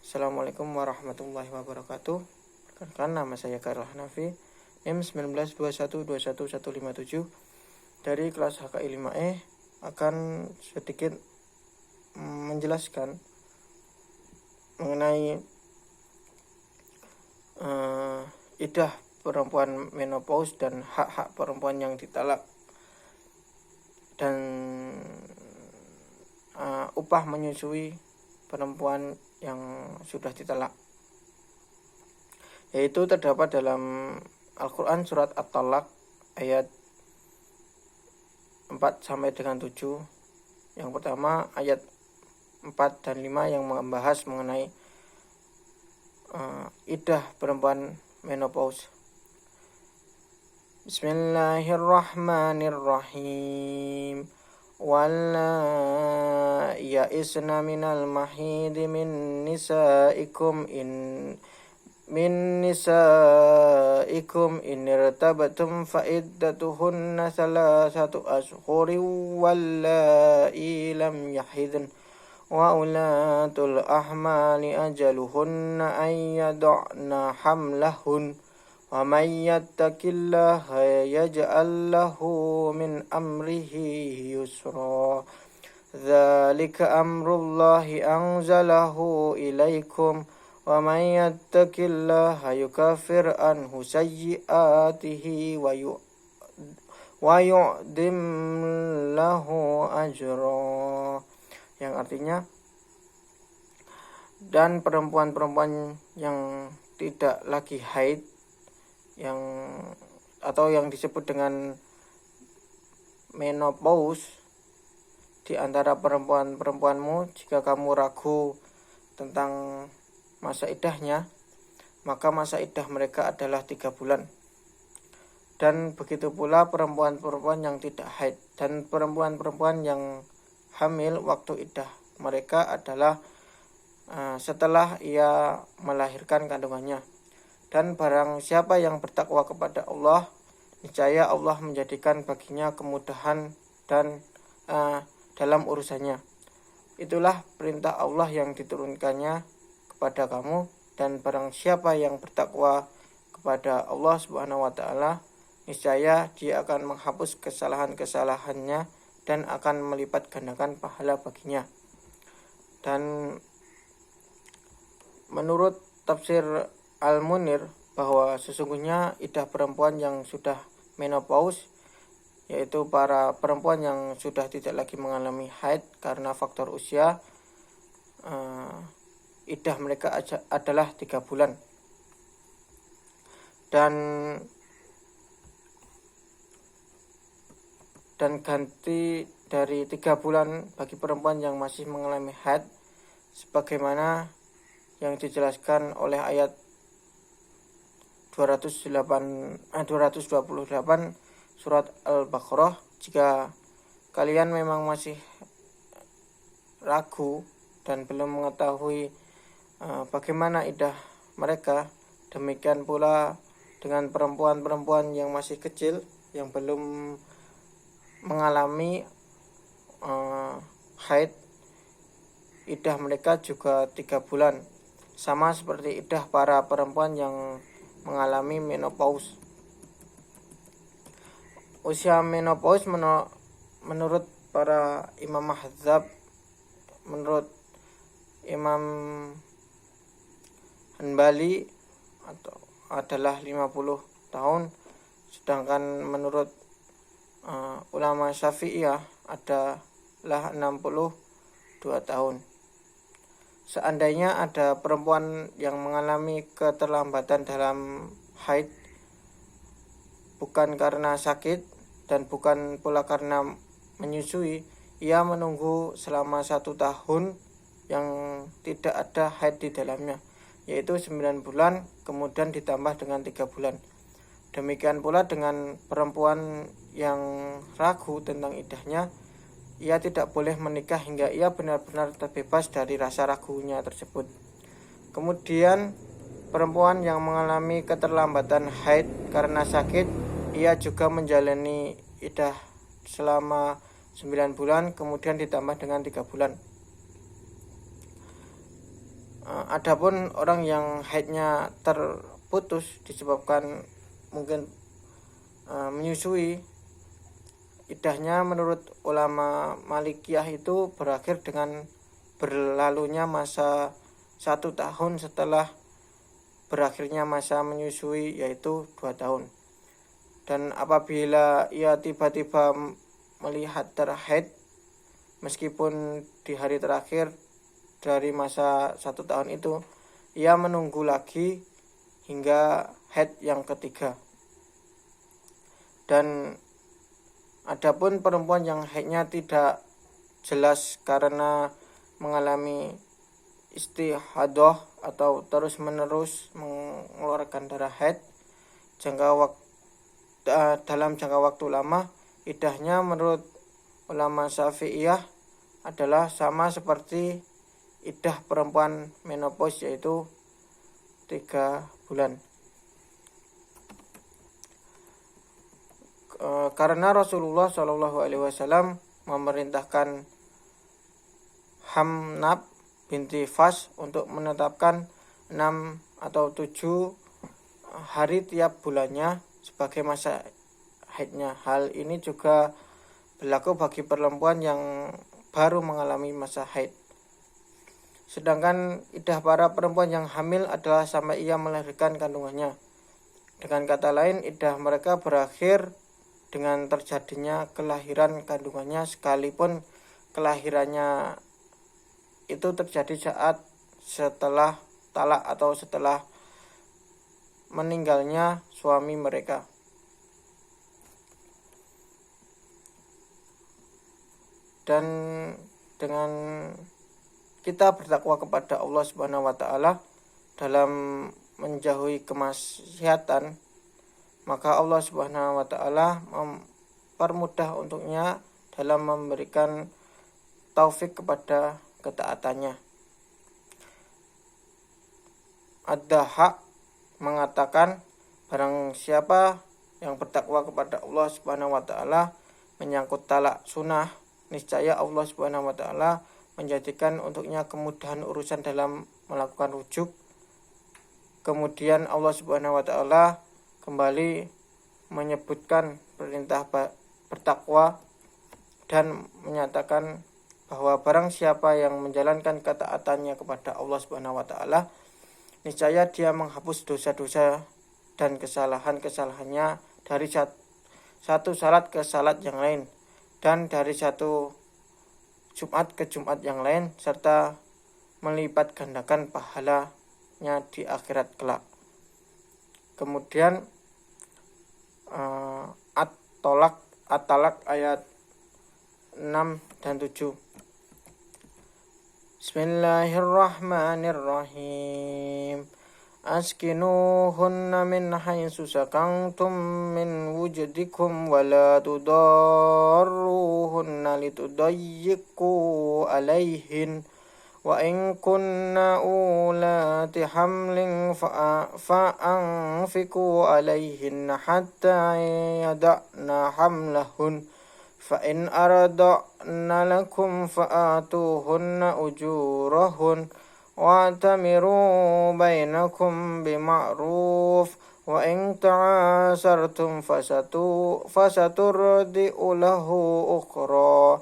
Assalamualaikum warahmatullahi wabarakatuh. Perkenalkan, nama saya Khairul Hanafi, NIM 1921211157 dari kelas HKI 5E akan sedikit menjelaskan mengenai iddah perempuan menopause dan hak-hak perempuan yang ditalak dan upah menyusui perempuan yang sudah ditalak, yaitu terdapat dalam Al-Quran surat At-Talaq ayat 4 sampai dengan 7. Yang pertama ayat 4 dan 5 yang membahas mengenai iddah perempuan menopause. Bismillahirrahmanirrahim. Walla ya'isna minal mahidi min nisaikum in irtabtum fa iddatuhunna salasatu ashhurin wallahi lam yahidn wa ulatul ahmali ajaluhunna an yad'na hamlahun wa may yattaqillaha yaj'al lahu min amrihi yusra. Dzalika amrullahi anzalahu ilaikum wa may yattaqillaha yukaffir anhu sayyi'atihi wa yu'dim lahu ajra. Yang artinya, dan perempuan-perempuan yang tidak lagi haid atau yang disebut dengan menopause di antara perempuan-perempuanmu, jika kamu ragu tentang masa iddahnya, maka masa iddah mereka adalah 3 bulan. Dan begitu pula perempuan-perempuan yang tidak haid dan perempuan-perempuan yang hamil, waktu iddah mereka adalah setelah ia melahirkan kandungannya. Dan barang siapa yang bertakwa kepada Allah, niscaya Allah menjadikan baginya kemudahan dan dalam urusannya. Itulah perintah Allah yang diturunkannya kepada kamu, dan barang siapa yang bertakwa kepada Allah Subhanahu wa taala, niscaya dia akan menghapus kesalahan-kesalahannya dan akan melipat gandakan pahala baginya. Dan menurut tafsir Al-Munir, bahwa sesungguhnya iddah perempuan yang sudah menopause, yaitu para perempuan yang sudah tidak lagi mengalami haid karena faktor usia, iddah mereka adalah 3 bulan. Dan ganti dari 3 bulan bagi perempuan yang masih mengalami haid, sebagaimana yang dijelaskan oleh ayat 228 surat Al-Baqarah. Jika kalian memang masih ragu dan belum mengetahui bagaimana iddah mereka, demikian pula dengan perempuan-perempuan yang masih kecil yang belum mengalami haid, iddah mereka juga 3 bulan, sama seperti iddah para perempuan yang mengalami menopause. Usia menopause menurut para imam mazhab, menurut Imam Hanbali adalah 50 tahun, sedangkan menurut ulama Syafi'iyah adalah 62 tahun. Seandainya ada perempuan yang mengalami keterlambatan dalam haid, bukan karena sakit dan bukan pula karena menyusui, ia menunggu selama 1 tahun yang tidak ada haid di dalamnya, yaitu 9 bulan, kemudian ditambah dengan 3 bulan. Demikian pula dengan perempuan yang ragu tentang iddahnya, ia tidak boleh menikah hingga ia benar-benar terbebas dari rasa ragunya tersebut. Kemudian perempuan yang mengalami keterlambatan haid karena sakit, ia juga menjalani iddah selama 9 bulan, kemudian ditambah dengan 3 bulan. Adapun orang yang haidnya terputus disebabkan mungkin menyusui, iddahnya menurut ulama Malikiyah itu berakhir dengan berlalunya masa 1 tahun setelah berakhirnya masa menyusui, yaitu 2 tahun. Dan apabila ia tiba-tiba melihat darah haid meskipun di hari terakhir dari masa 1 tahun itu, ia menunggu lagi hingga haid yang ketiga. Dan adapun perempuan yang haidnya tidak jelas karena mengalami istihadah atau terus-menerus mengeluarkan darah haid dalam jangka waktu lama, iddahnya menurut ulama Syafi'iyah adalah sama seperti iddah perempuan menopause, yaitu 3 bulan. Karena Rasulullah SAW memerintahkan Hamnab binti Fas untuk menetapkan 6 atau 7 hari tiap bulannya sebagai masa haidnya. Hal ini juga berlaku bagi perempuan yang baru mengalami masa haid. Sedangkan iddah para perempuan yang hamil adalah sampai ia melahirkan kandungannya. Dengan kata lain, iddah mereka berakhir dengan terjadinya kelahiran kandungannya, sekalipun kelahirannya itu terjadi saat setelah talak atau setelah meninggalnya suami mereka. Dan dengan kita bertakwa kepada Allah Subhanahu wa taala dalam menjauhi kemaksiatan, maka Allah Subhanahu wa taala mempermudah untuknya dalam memberikan taufik kepada ketaatannya. Ad-Dahhak mengatakan, barang siapa yang bertakwa kepada Allah Subhanahu wa taala menyangkut talak sunnah, niscaya Allah Subhanahu wa taala menjadikan untuknya kemudahan urusan dalam melakukan rujuk. Kemudian Allah Subhanahu wa taala kembali menyebutkan perintah bertakwa dan menyatakan bahwa barang siapa yang menjalankan ketaatannya kepada Allah Subhanahu wa taala, niscaya dia menghapus dosa-dosa dan kesalahan-kesalahannya dari satu salat ke salat yang lain, dan dari satu Jumat ke Jumat yang lain, serta melipat gandakan pahalanya di akhirat kelak. Kemudian At-Talaq ayat 6 dan 7. Bismillahirrahmanirrahim. Askinuhunna min haitsu sakantum min wujdikum wa la tudarruhunna litudayyiqu alaihin wa in kunna ulati hamlin fa'anfiqu alaihinna hatta yada'na hamlahun fa in arada'na lakum fa'atuhunna ujurahun wa'tamiru bainakum bima'ruf wa in ta'asartum fasaturdi'u lahu ukhra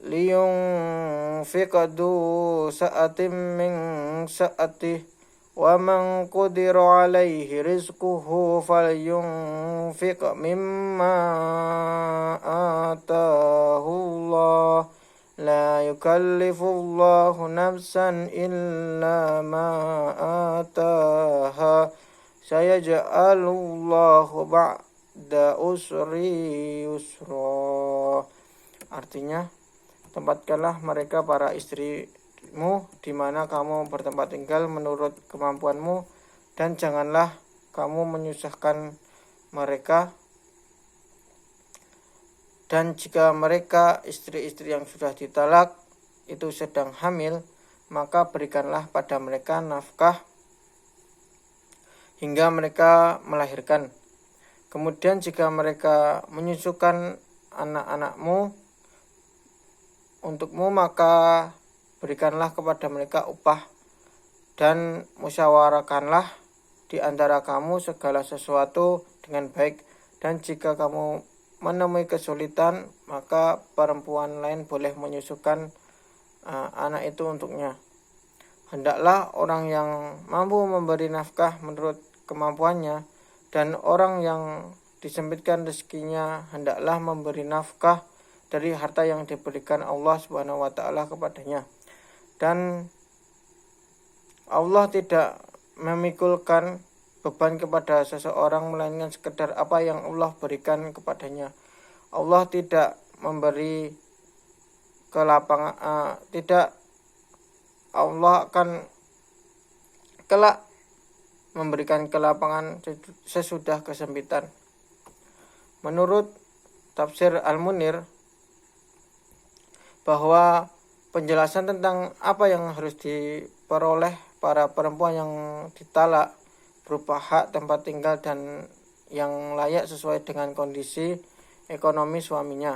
liyunfiqdu sa'atin min sa'atih wa man qudira alaihi rizquhu falyunfiq mimma atahullah la yukallifullahu nafsan illa ma ataha sayaj'alullahu ba'da usri yusra. Artinya, tempatkanlah mereka para istrimu di mana kamu bertempat tinggal menurut kemampuanmu, dan janganlah kamu menyusahkan mereka. Dan jika mereka istri-istri yang sudah ditalak itu sedang hamil, maka berikanlah pada mereka nafkah hingga mereka melahirkan. Kemudian jika mereka menyusukan anak-anakmu untukmu, maka berikanlah kepada mereka upah dan musyawarahkanlah di antara kamu segala sesuatu dengan baik, dan jika kamu menemui kesulitan maka perempuan lain boleh menyusukan anak itu untuknya. Hendaklah orang yang mampu memberi nafkah menurut kemampuannya, dan orang yang disempitkan rezekinya hendaklah memberi nafkah dari harta yang diberikan Allah Subhanahu wa taala kepadanya. Dan Allah tidak memikulkan beban kepada seseorang melainkan sekedar apa yang Allah berikan kepadanya. Allah tidak memberi kelapangan, tidak, Allah akan kelak memberikan kelapangan sesudah kesempitan. Menurut tafsir Al-Munir, bahwa penjelasan tentang apa yang harus diperoleh para perempuan yang ditalak berupa hak tempat tinggal dan yang layak sesuai dengan kondisi ekonomi suaminya.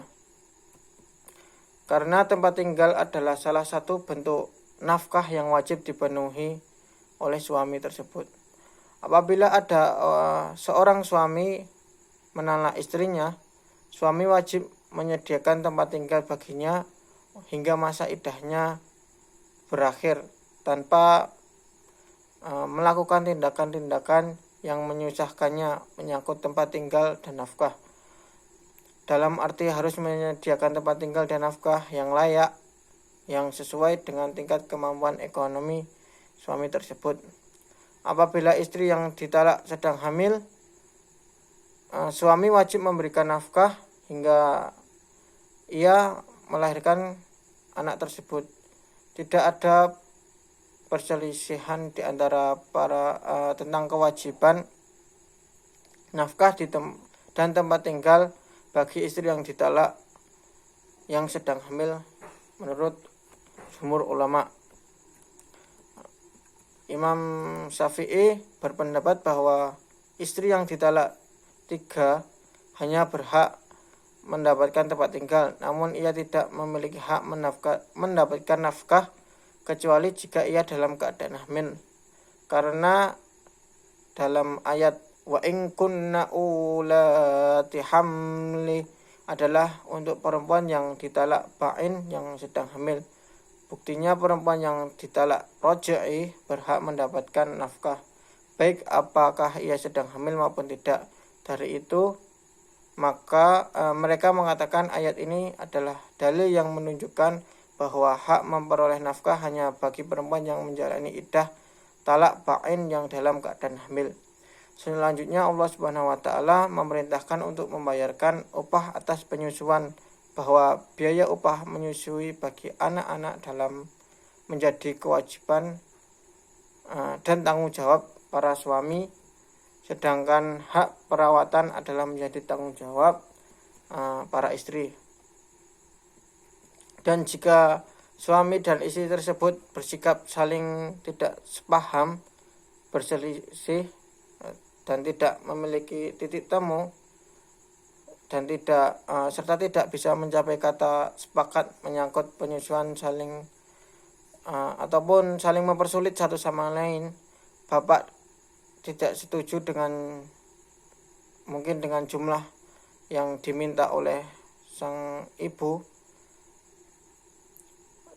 Karena tempat tinggal adalah salah satu bentuk nafkah yang wajib dipenuhi oleh suami tersebut. Apabila ada seorang suami menalak istrinya, suami wajib menyediakan tempat tinggal baginya hingga masa iddahnya berakhir tanpa melakukan tindakan-tindakan yang menyusahkannya menyangkut tempat tinggal dan nafkah. Dalam arti harus menyediakan tempat tinggal dan nafkah yang layak, yang sesuai dengan tingkat kemampuan ekonomi suami tersebut. Apabila istri yang ditalak sedang hamil, suami wajib memberikan nafkah hingga ia melahirkan anak tersebut. Tidak ada perselisihan di antara tentang kewajiban nafkah dan tempat tinggal bagi istri yang ditalak yang sedang hamil menurut jumhur ulama. Imam Syafi'i berpendapat bahwa istri yang ditalak 3 hanya berhak mendapatkan tempat tinggal, namun ia tidak memiliki hak mendapatkan nafkah kecuali jika ia dalam keadaan hamil. Karena dalam ayat wa in kunna ulati hamli adalah untuk perempuan yang ditalak ba'in yang sedang hamil. Buktinya perempuan yang ditalak rojai berhak mendapatkan nafkah, baik apakah ia sedang hamil maupun tidak. Dari itu maka mereka mengatakan ayat ini adalah dalil yang menunjukkan bahwa hak memperoleh nafkah hanya bagi perempuan yang menjalani iddah talak ba'in yang dalam keadaan hamil. Selanjutnya Allah Subhanahu wa taala memerintahkan untuk membayarkan upah atas penyusuan, bahwa biaya upah menyusui bagi anak-anak dalam menjadi kewajiban dan tanggung jawab para suami, sedangkan hak perawatan adalah menjadi tanggung jawab para istri. Dan jika suami dan istri tersebut bersikap saling tidak sepaham, berselisih, dan tidak memiliki titik temu, dan serta tidak bisa mencapai kata sepakat menyangkut penyusuan ataupun saling mempersulit satu sama lain, bapak tidak setuju mungkin dengan jumlah yang diminta oleh sang ibu,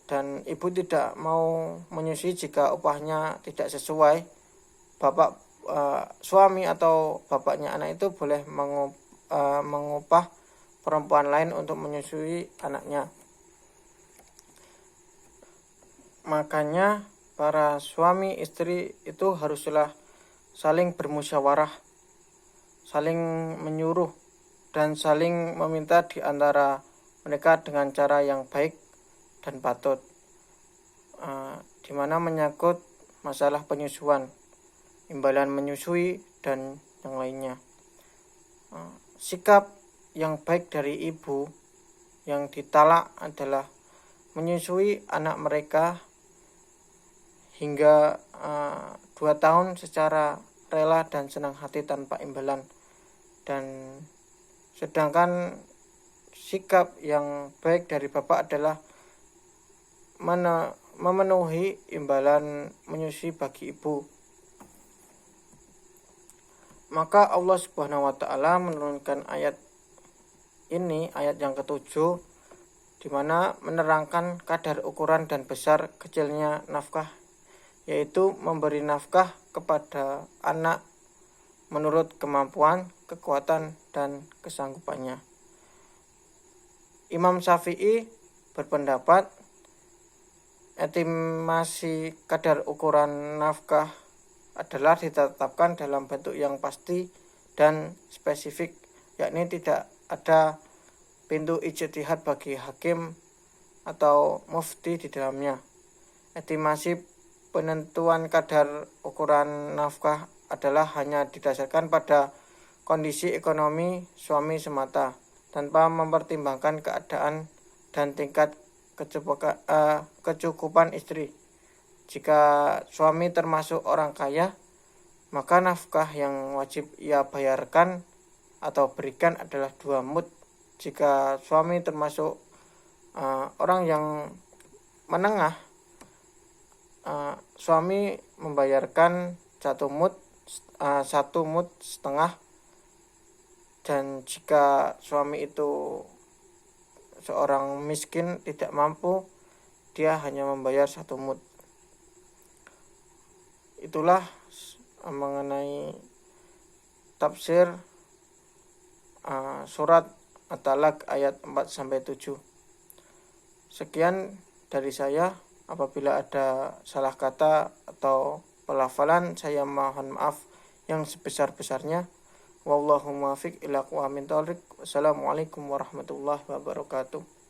dan ibu tidak mau menyusui jika upahnya tidak sesuai, suami atau bapaknya anak itu boleh mengupah perempuan lain untuk menyusui anaknya. Makanya para suami istri itu haruslah saling bermusyawarah, saling menyuruh, dan saling meminta di antara mereka dengan cara yang baik dan patut, di mana menyangkut masalah penyusuan, imbalan menyusui, dan yang lainnya. Sikap yang baik dari ibu yang ditalak adalah menyusui anak mereka hingga 2 tahun secara rela dan senang hati tanpa imbalan. Dan sedangkan sikap yang baik dari bapak adalah memenuhi imbalan menyusui bagi ibu. Maka Allah Subhanahu wa taala menurunkan ayat ini, ayat yang ketujuh, di mana menerangkan kadar ukuran dan besar kecilnya nafkah, yaitu memberi nafkah kepada anak menurut kemampuan, kekuatan, dan kesanggupannya. Imam Syafi'i berpendapat estimasi kadar ukuran nafkah adalah ditetapkan dalam bentuk yang pasti dan spesifik, yakni tidak ada pintu ijtihad bagi hakim atau mufti di dalamnya. Estimasi penentuan kadar ukuran nafkah adalah hanya didasarkan pada kondisi ekonomi suami semata, tanpa mempertimbangkan keadaan dan tingkat kecukupan istri. Jika suami termasuk orang kaya, maka nafkah yang wajib ia bayarkan atau berikan adalah 2 mud. Jika suami termasuk orang yang menengah, suami membayarkan 1 mud, 1 mud setengah. Dan jika suami itu seorang miskin tidak mampu, dia hanya membayar 1 mud. Itulah mengenai tafsir surat At-Talaq ayat 4-7. Sekian dari saya. Apabila ada salah kata atau pelafalan, saya mohon maaf yang sebesar-besarnya. Wallahu muwaffiq ila aqwamit thoriq. Wassalamualaikum warahmatullahi wabarakatuh.